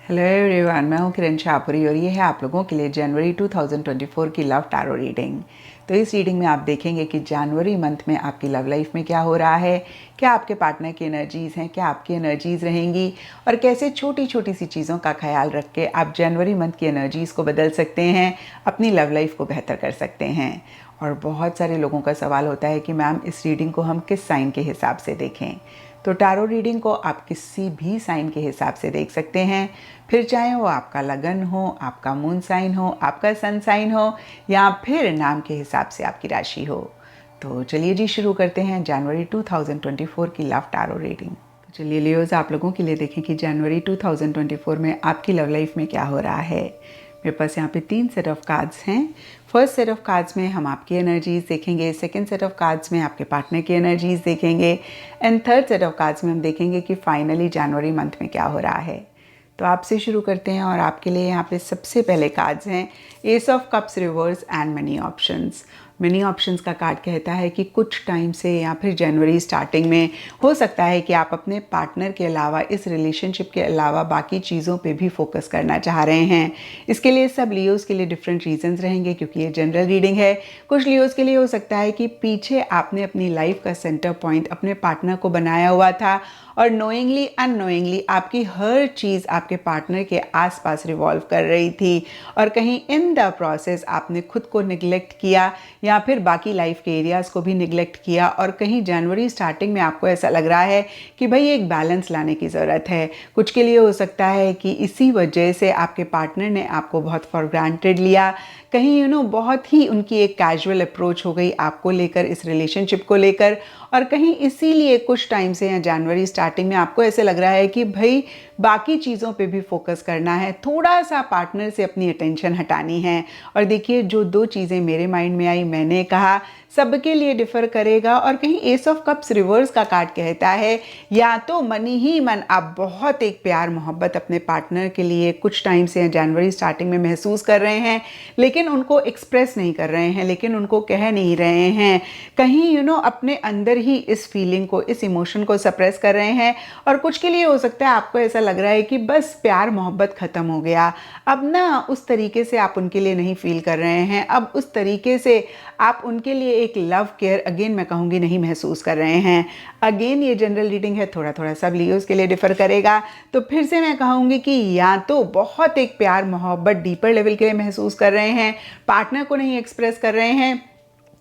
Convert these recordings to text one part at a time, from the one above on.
Hello everyone, मैं हूँ किरण शाहपुरी और ये है आप लोगों के लिए जनवरी 2024 की लव टैरो रीडिंग। तो इस रीडिंग में आप देखेंगे कि जनवरी मंथ में आपकी लव लाइफ में क्या हो रहा है, क्या आपके पार्टनर की एनर्जीज़ हैं, क्या आपकी एनर्जीज़ रहेंगी और कैसे छोटी छोटी सी चीज़ों का ख्याल रख के आप जनवरी मंथ की एनर्जीज़ को बदल सकते हैं, अपनी लव लाइफ को बेहतर कर सकते हैं। और बहुत सारे लोगों का सवाल होता है कि मैम इस रीडिंग को हम किस साइन के हिसाब से देखें। तो टैरो रीडिंग को आप किसी भी साइन के हिसाब से देख सकते हैं, फिर चाहे वो आपका लगन हो, आपका मून साइन हो, आपका सन साइन हो या फिर नाम के हिसाब से आपकी राशि हो। तो चलिए जी शुरू करते हैं जनवरी 2024 की लव टैरो रीडिंग। तो चलिए लियोज, आप लोगों के लिए देखें कि जनवरी 2024 में आपकी लव लाइफ में क्या हो रहा है। मेरे पास यहाँ पे 3 सेट ऑफ कार्ड्स हैं। फर्स्ट सेट ऑफ कार्ड्स में हम आपकी एनर्जीज देखेंगे, सेकंड सेट ऑफ कार्ड्स में आपके पार्टनर की एनर्जीज देखेंगे and third set of cards में हम देखेंगे कि फाइनली जनवरी मंथ में क्या हो रहा है। तो आपसे शुरू करते हैं और आपके लिए यहाँ पे सबसे पहले कार्ड्स हैं S of cups reverse and money options. Money options का कार्ड कहता है कि कुछ टाइम से या फिर जनवरी स्टार्टिंग में हो सकता है कि आप अपने पार्टनर के अलावा, इस रिलेशनशिप के अलावा बाकी चीज़ों पे भी फोकस करना चाह रहे हैं। इसके लिए सब लियोज के लिए डिफरेंट रीजंस रहेंगे क्योंकि ये जनरल रीडिंग है। कुछ लियोज के लिए हो सकता है कि पीछे आपने अपनी लाइफ का सेंटर पॉइंट अपने पार्टनर को बनाया हुआ था और नोइंगली अननोइंगली आपकी हर चीज़ आपके पार्टनर के आसपास रिवॉल्व कर रही थी और कहीं इन द प्रोसेस आपने खुद को निगलेक्ट किया या फिर बाकी लाइफ के एरियाज़ को भी निगलेक्ट किया और कहीं जनवरी स्टार्टिंग में आपको ऐसा लग रहा है कि भाई एक बैलेंस लाने की ज़रूरत है। कुछ के लिए हो सकता है कि इसी वजह से आपके पार्टनर ने आपको बहुत फॉर ग्रांटेड लिया, कहीं बहुत ही उनकी एक कैजुअल अप्रोच हो गई आपको लेकर, इस रिलेशनशिप को लेकर, और कहीं इसीलिए कुछ टाइम से या जनवरी स्टार्टिंग में आपको ऐसे लग रहा है कि भाई बाकी चीज़ों पे भी फोकस करना है, थोड़ा सा पार्टनर से अपनी अटेंशन हटानी है। और देखिए, जो 2 चीज़ें मेरे माइंड में आई, मैंने कहा सबके लिए डिफर करेगा। और कहीं एस ऑफ कप्स रिवर्स का कार्ड कहता है या तो मन ही मन आप बहुत एक प्यार मोहब्बत अपने पार्टनर के लिए कुछ टाइम से जनवरी स्टार्टिंग में महसूस कर रहे हैं, लेकिन उनको एक्सप्रेस नहीं कर रहे हैं, लेकिन उनको कह नहीं रहे हैं, कहीं अपने अंदर ही इस फीलिंग को, इस इमोशन को सप्रेस कर रहे हैं। और कुछ के लिए हो सकता है आपको ऐसा लग रहा है कि बस प्यार मोहब्बत ख़त्म हो गया, अब ना उस तरीके से आप उनके लिए नहीं फील कर रहे हैं, अब उस तरीके से आप उनके लिए एक लव केयर, अगेन मैं कहूँगी, नहीं महसूस कर रहे हैं। अगेन ये जनरल रीडिंग है, थोड़ा थोड़ा सब लियोज के लिए डिफर करेगा। तो फिर से मैं कहूँगी कि या तो बहुत एक प्यार मोहब्बत डीपर लेवल के लिए महसूस कर रहे हैं, पार्टनर को नहीं एक्सप्रेस कर रहे हैं,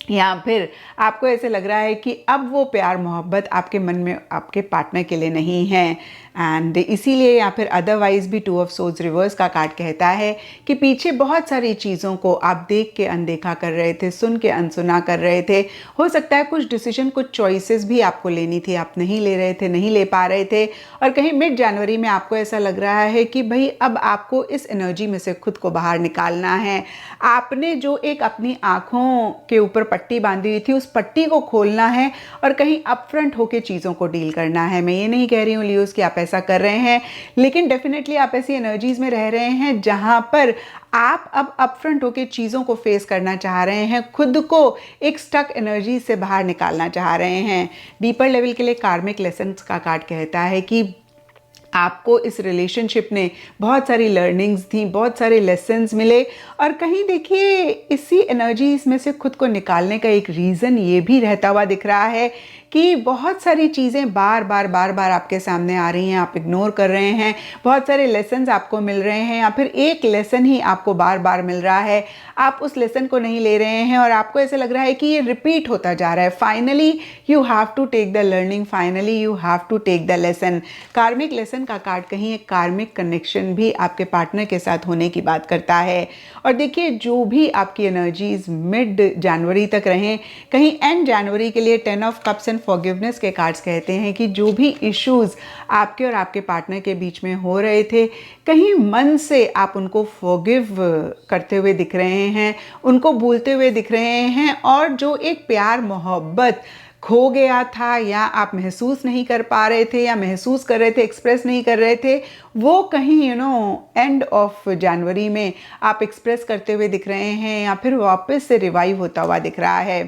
या फिर आपको ऐसे लग रहा है कि अब वो प्यार मोहब्बत आपके मन में आपके पार्टनर के लिए नहीं है। एंड इसीलिए या फिर अदरवाइज भी 2 ऑफ सोर्ड्स रिवर्स का कार्ड कहता है कि पीछे बहुत सारी चीज़ों को आप देख के अनदेखा कर रहे थे, सुन के अनसुना कर रहे थे। हो सकता है कुछ डिसीजन, कुछ चॉइसेस भी आपको लेनी थी, आप नहीं ले रहे थे, नहीं ले पा रहे थे। और कहीं मिड जनवरी में आपको ऐसा लग रहा है कि भाई अब आपको इस एनर्जी में से खुद को बाहर निकालना है। आपने जो एक अपनी आँखों के ऊपर पट्टी बांधी हुई थी, उस पट्टी को खोलना है और कहीं अपफ्रंट होके चीज़ों को डील करना है। मैं ये नहीं कह रही हूँ लियोज कि आप ऐसा कर रहे हैं, लेकिन डेफिनेटली आप ऐसी एनर्जीज में रह रहे हैं जहां पर आप अब अपफ्रंट होके चीज़ों को फेस करना चाह रहे हैं, खुद को एक स्टक एनर्जी से बाहर निकालना चाह रहे हैं। डीपर लेवल के लिए कार्मिक लेसन्स का कार्ड कहता है कि आपको इस रिलेशनशिप ने बहुत सारी लर्निंग्स दी, बहुत सारे लेसन्स मिले। और कहीं देखिए, इसी एनर्जीज में से खुद को निकालने का एक रीज़न ये भी रहता हुआ दिख रहा है कि बहुत सारी चीज़ें बार बार आपके सामने आ रही हैं, आप इग्नोर कर रहे हैं, बहुत सारे लेसन्स आपको मिल रहे हैं या फिर एक लेसन ही आपको बार बार मिल रहा है, आप उस लेसन को नहीं ले रहे हैं और आपको ऐसा लग रहा है कि ये रिपीट होता जा रहा है। Finally you have to take the learning, finally you have to take the lesson. Karmic lesson का कार्ड कहीं एक कार्मिक कनेक्शन भी आपके पार्टनर के साथ होने की बात करता है। और देखिए, जो भी आपकी एनर्जीज मिड जनवरी तक रहें, कहीं एंड जनवरी के लिए 10 ऑफ कप्स एंड फॉरगिवनेस के कार्ड्स कहते हैं कि जो भी इश्यूज आपके और आपके पार्टनर के बीच में हो रहे थे, कहीं मन से आप उनको फॉरगिव करते हुए दिख रहे हैं, उनको भूलते हुए दिख रहे हैं। और जो एक प्यार मोहब्बत खो गया था या आप महसूस नहीं कर पा रहे थे या महसूस कर रहे थे, एक्सप्रेस नहीं कर रहे थे, वो कहीं एंड ऑफ जनवरी में आप एक्सप्रेस करते हुए दिख रहे हैं या फिर वापस से रिवाइव होता हुआ दिख रहा है।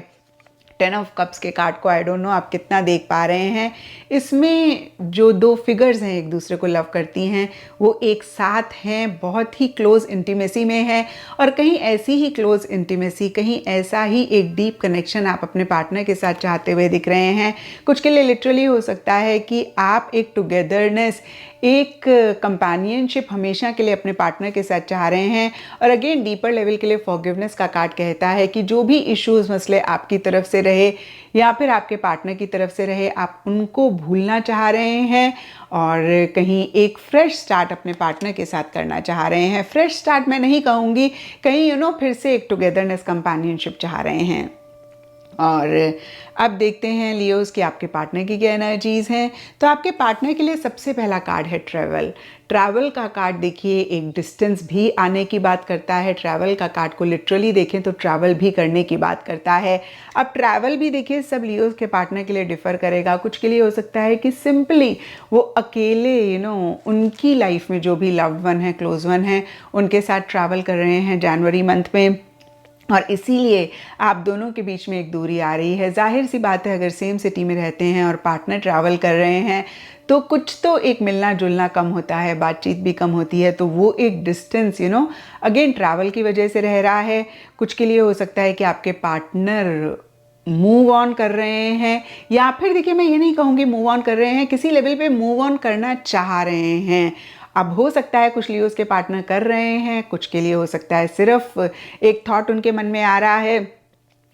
10 ऑफ कप्स के कार्ड को आई डोंट नो आप कितना देख पा रहे हैं। इसमें जो दो फिगर्स हैं एक दूसरे को लव करती हैं, वो एक साथ हैं, बहुत ही क्लोज इंटीमेसी में है, और कहीं ऐसी ही क्लोज इंटीमेसी, कहीं ऐसा ही एक डीप कनेक्शन आप अपने पार्टनर के साथ चाहते हुए दिख रहे हैं। कुछ के लिए लिटरली हो सकता है कि आप एक टुगेदरनेस, एक कंपेनियनशिप हमेशा के लिए अपने पार्टनर के साथ चाह रहे हैं। और अगेन डीपर लेवल के लिए फॉरगिवनेस का कार्ड कहता है कि जो भी इश्यूज मसले आपकी तरफ से रहे या फिर आपके पार्टनर की तरफ से रहे, आप उनको भूलना चाह रहे हैं और कहीं एक फ्रेश स्टार्ट अपने पार्टनर के साथ करना चाह रहे हैं। फ्रेश स्टार्ट मैं नहीं कहूँगी, कहीं फिर से एक टुगेदरनेस कंपेनियनशिप चाह रहे हैं। और अब देखते हैं लियोस कि आपके पार्टनर की क्या एनर्जीज़ हैं। तो आपके पार्टनर के लिए सबसे पहला कार्ड है ट्रैवल। ट्रैवल का कार्ड देखिए एक डिस्टेंस भी आने की बात करता है। ट्रैवल का कार्ड को लिटरली देखें तो ट्रैवल भी करने की बात करता है। अब ट्रैवल भी देखिए सब लियोस के पार्टनर के लिए डिफ़र करेगा। कुछ के लिए हो सकता है कि सिंपली वो अकेले उनकी लाइफ में जो भी लव्ड वन है, क्लोज वन है, उनके साथ ट्रैवल कर रहे हैं जनवरी मंथ में, और इसीलिए आप दोनों के बीच में एक दूरी आ रही है। जाहिर सी बात है अगर सेम सिटी में रहते हैं और पार्टनर ट्रैवल कर रहे हैं तो कुछ तो एक मिलना जुलना कम होता है, बातचीत भी कम होती है, तो वो एक डिस्टेंस अगेन ट्रैवल की वजह से रह रहा है। कुछ के लिए हो सकता है कि आपके पार्टनर मूव ऑन कर रहे हैं, या फिर देखिए मैं ये नहीं कहूँगी मूव ऑन कर रहे हैं, किसी लेवल पे मूव ऑन करना चाह रहे हैं। अब हो सकता है कुछ लियोस के पार्टनर कर रहे हैं, कुछ के लिए हो सकता है सिर्फ एक थॉट उनके मन में आ रहा है,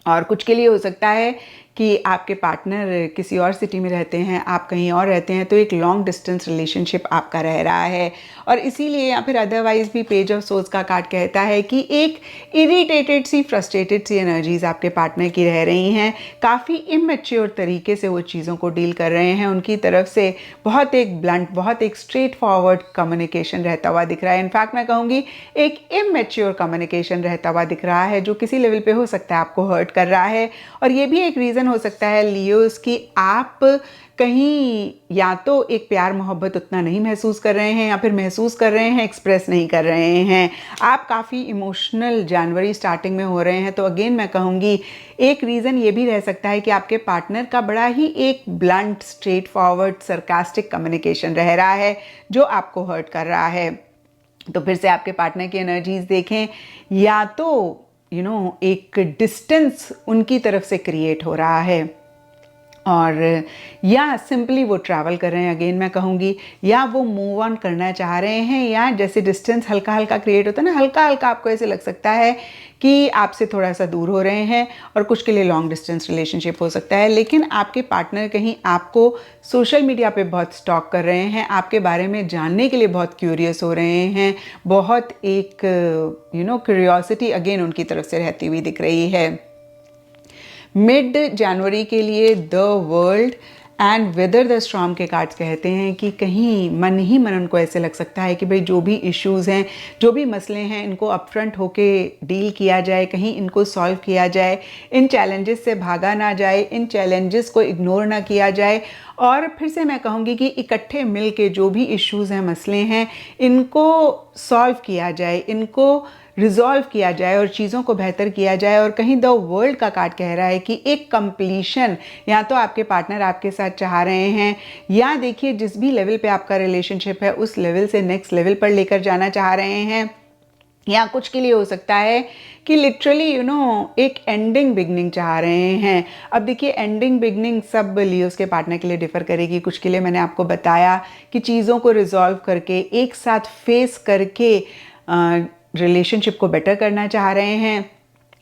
और कुछ के लिए हो सकता है कि आपके पार्टनर किसी और सिटी में रहते हैं, आप कहीं और रहते हैं, तो एक लॉन्ग डिस्टेंस रिलेशनशिप आपका रह रहा है। और इसीलिए या फिर अदरवाइज भी पेज ऑफ सोर्स का कार्ड कहता है कि एक इरिटेटेड सी, फ्रस्ट्रेटेड सी एनर्जीज आपके पार्टनर की रह रही हैं। काफ़ी इमेच्योर तरीके से वो चीज़ों को डील कर रहे हैं। उनकी तरफ से बहुत एक ब्लंट, बहुत एक स्ट्रेट फॉरवर्ड कम्युनिकेशन रहता हुआ दिख रहा है। इनफैक्ट मैं कहूँगी एक इमेच्योर कम्युनिकेशन रहता हुआ दिख रहा है, जो किसी लेवल पे हो सकता है आपको हर्ट कर रहा है। और ये भी एक रीज़न हो सकता है लियोस कि आप कहीं या तो एक प्यार मोहब्बत उतना नहीं महसूस कर रहे हैं, या फिर महसूस कर रहे हैं एक्सप्रेस नहीं कर रहे हैं। आप काफ़ी इमोशनल जनवरी स्टार्टिंग में हो रहे हैं। तो अगेन मैं कहूँगी एक रीज़न ये भी रह सकता है कि आपके पार्टनर का बड़ा ही एक blunt, straight forward, sarcastic communication रह रहा है जो आपको हर्ट कर रहा है। तो फिर से आपके पार्टनर की एनर्जीज देखें, या तो एक डिस्टेंस उनकी तरफ से क्रिएट हो रहा है, और या सिंपली वो ट्रैवल कर रहे हैं, अगेन मैं कहूँगी, या वो मूव ऑन करना चाह रहे हैं, या जैसे डिस्टेंस हल्का हल्का क्रिएट होता है ना, हल्का हल्का आपको ऐसे लग सकता है कि आपसे थोड़ा सा दूर हो रहे हैं। और कुछ के लिए लॉन्ग डिस्टेंस रिलेशनशिप हो सकता है। लेकिन आपके पार्टनर कहीं आपको सोशल मीडिया पे बहुत स्टॉक कर रहे हैं, आपके बारे में जानने के लिए बहुत क्यूरियस हो रहे हैं, बहुत एक क्यूरियोसिटी अगेन उनकी तरफ से रहती हुई दिख रही है। मिड जनवरी के लिए the world and whether the storm के कार्ड्स कहते हैं कि कहीं मन ही मन उनको ऐसे लग सकता है कि भाई जो भी इश्यूज़ हैं, जो भी मसले हैं, इनको अपफ्रंट होके डील किया जाए, कहीं इनको सॉल्व किया जाए, इन चैलेंजेस से भागा ना जाए, इन चैलेंजेस को इग्नोर ना किया जाए। और फिर से मैं कहूँगी कि इकट्ठे मिल के जो भी इश्यूज़ हैं, मसले हैं, इनको सॉल्व किया जाए, इनको रिजॉल्व किया जाए और चीज़ों को बेहतर किया जाए। और कहीं द वर्ल्ड का कार्ड कह रहा है कि एक कंप्लीशन या तो आपके पार्टनर आपके साथ चाह रहे हैं, या देखिए जिस भी लेवल पे आपका रिलेशनशिप है उस लेवल से नेक्स्ट लेवल पर लेकर जाना चाह रहे हैं। या कुछ के लिए हो सकता है कि लिटरली एक एंडिंग बिगनिंग चाह रहे हैं। अब देखिए एंडिंग बिगनिंग सब लियोस के पार्टनर के लिए डिफ़र करेगी। कुछ के लिए मैंने आपको बताया कि चीज़ों को रिजॉल्व करके, एक साथ फेस करके रिलेशनशिप को बेटर करना चाह रहे हैं,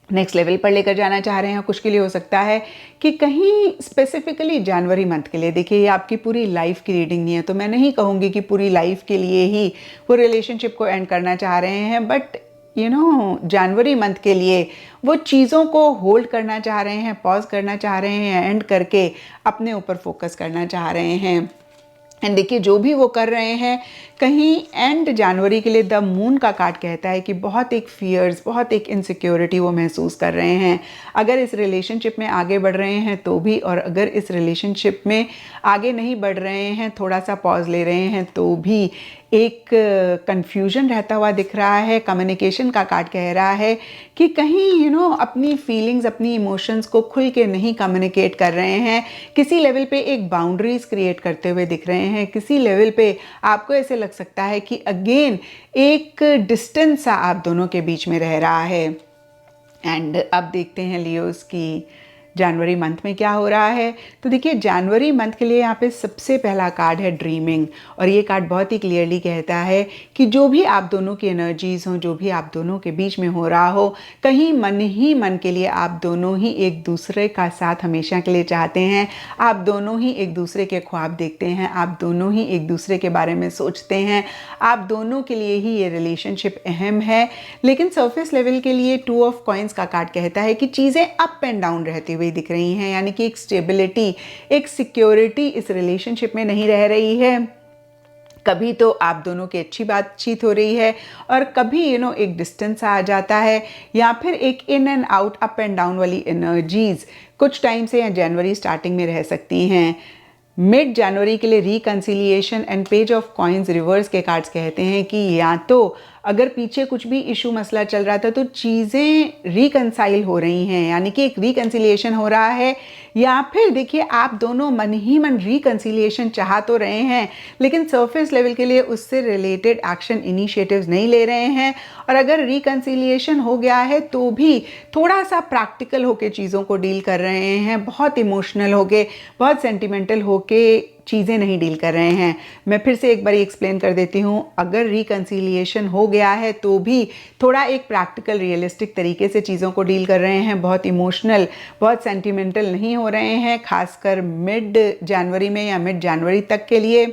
नेक्स्ट लेवल पर लेकर जाना चाह रहे हैं। कुछ के लिए हो सकता है कि कहीं स्पेसिफिकली जनवरी मंथ के लिए, देखिए ये आपकी पूरी लाइफ की रीडिंग नहीं है, तो मैं नहीं कहूँगी कि पूरी लाइफ के लिए ही वो रिलेशनशिप को एंड करना चाह रहे हैं, बट जनवरी मंथ के लिए वो चीज़ों को होल्ड करना चाह रहे हैं, पॉज करना चाह रहे हैं, एंड करके अपने ऊपर फोकस करना चाह रहे हैं। एंड देखिए जो भी वो कर रहे हैं, कहीं एंड जनवरी के लिए द मून का कार्ड कहता है कि बहुत एक फियर्स, बहुत एक इनसिक्योरिटी वो महसूस कर रहे हैं। अगर इस रिलेशनशिप में आगे बढ़ रहे हैं तो भी, और अगर इस रिलेशनशिप में आगे नहीं बढ़ रहे हैं, थोड़ा सा पॉज ले रहे हैं तो भी, एक कंफ्यूजन रहता हुआ दिख रहा है। कम्युनिकेशन का कार्ड कह रहा है कि कहीं अपनी फीलिंग्स, अपनी इमोशंस को खुल के नहीं कम्युनिकेट कर रहे हैं। किसी लेवल पे एक बाउंड्रीज क्रिएट करते हुए दिख रहे हैं। किसी लेवल पे आपको ऐसे लग सकता है कि अगेन एक डिस्टेंस सा आप दोनों के बीच में रह रहा है। एंड अब देखते हैं लियोस की जनवरी मंथ में क्या हो रहा है। तो देखिए, जनवरी मंथ के लिए यहाँ पे सबसे पहला कार्ड है ड्रीमिंग, और ये कार्ड बहुत ही क्लियरली कहता है कि जो भी आप दोनों की एनर्जीज हों, जो भी आप दोनों के बीच में हो रहा हो, कहीं मन ही मन के लिए आप दोनों ही एक दूसरे का साथ हमेशा के लिए चाहते हैं। आप दोनों ही एक दूसरे के ख्वाब देखते हैं, आप दोनों ही एक दूसरे के बारे में सोचते हैं, आप दोनों के लिए ही ये रिलेशनशिप अहम है। लेकिन सरफेस लेवल के लिए 2 ऑफ कॉइंस का कार्ड कहता है कि चीज़ें अप एंड डाउन रहती हुई दिख रही हैं, यानी कि एक स्टेबिलिटी, एक सिक्योरिटी इस रिलेशनशिप में नहीं रह रही है। कभी तो आप दोनों की अच्छी बातचीत हो रही है और कभी एक डिस्टेंस आ जाता है, या फिर एक in and out, up and down वाली एनर्जीज कुछ टाइम से या जनवरी स्टार्टिंग में रह सकती हैं। मिड जनवरी के लिए reconciliation and page of coins reverse के कार्ड्स कहते हैं कि या तो अगर पीछे कुछ भी इशू मसला चल रहा था तो चीज़ें रिकंसाइल हो रही हैं, यानी कि एक रिकंसिलिएशन हो रहा है, या फिर देखिए आप दोनों मन ही मन रिकंसिलिएशन चाह तो रहे हैं लेकिन सरफेस लेवल के लिए उससे रिलेटेड एक्शन इनिशिएटिव्स नहीं ले रहे हैं। और अगर रिकंसिलिएशन हो गया है तो भी थोड़ा सा प्रैक्टिकल होके चीज़ों को डील कर रहे हैं, बहुत इमोशनल होके, बहुत सेंटिमेंटल होके चीज़ें नहीं डील कर रहे हैं। मैं फिर से एक बार एक्सप्लेन कर देती हूँ, अगर रिकंसिलिएशन हो गया है तो भी थोड़ा एक प्रैक्टिकल, रियलिस्टिक तरीके से चीज़ों को डील कर रहे हैं, बहुत इमोशनल, बहुत सेंटिमेंटल नहीं हो रहे हैं, खासकर मिड जनवरी में या मिड जनवरी तक के लिए।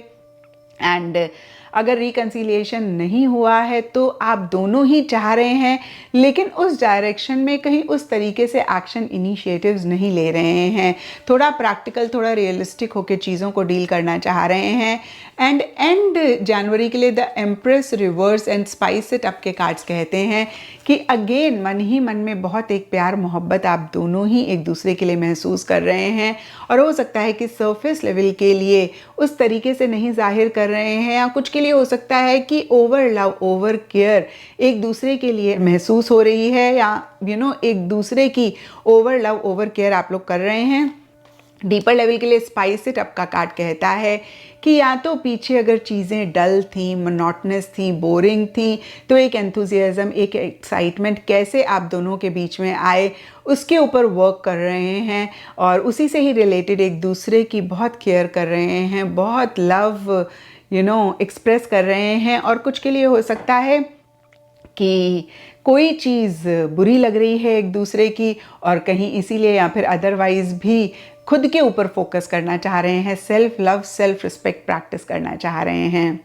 एंड अगर रिकंसिलिएशन नहीं हुआ है तो आप दोनों ही चाह रहे हैं लेकिन उस डायरेक्शन में कहीं उस तरीके से एक्शन इनिशिएटिव्स नहीं ले रहे हैं, थोड़ा प्रैक्टिकल, थोड़ा रियलिस्टिक होकर चीज़ों को डील करना चाह रहे हैं। एंड जनवरी के लिए the empress reverse and spice it up के कार्ड्स कहते हैं कि अगेन मन ही मन में बहुत एक प्यार मोहब्बत आप दोनों ही एक दूसरे के लिए महसूस कर रहे हैं, और हो सकता है कि सरफेस लेवल के लिए उस तरीके से नहीं जाहिर कर रहे हैं, या कुछ के लिए हो सकता है कि ओवर लव, ओवर केयर एक दूसरे के लिए महसूस हो रही है, या एक दूसरे की ओवर लव, ओवर केयर आप लोग कर रहे हैं। डीपर लेवल के लिए स्पाइस इट अप का कार्ड कहता है कि या तो पीछे अगर चीज़ें डल थी, मोनोटनस थी, बोरिंग थी, तो एक एंथुजियाज्म, एक एक्साइटमेंट कैसे आप दोनों के बीच में आए उसके ऊपर वर्क कर रहे हैं, और उसी से ही रिलेटेड एक दूसरे की बहुत केयर कर रहे हैं, बहुत लव एक्सप्रेस कर रहे हैं। और कुछ के लिए हो सकता है कि कोई चीज़ बुरी लग रही है एक दूसरे की, और कहीं इसीलिए या फिर अदरवाइज भी खुद के ऊपर फोकस करना चाह रहे हैं, self love, self respect practice करना चाह रहे हैं।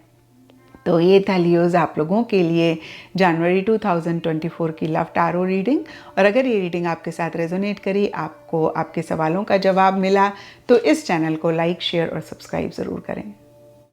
तो ये था लियोज़ आप लोगों के लिए जनवरी 2024 की लव टारो रीडिंग। और अगर ये रीडिंग आपके साथ रेजोनेट करी, आपको आपके सवालों का जवाब मिला, तो इस चैनल को लाइक, शेयर और सब्सक्राइब ज़रूर करें।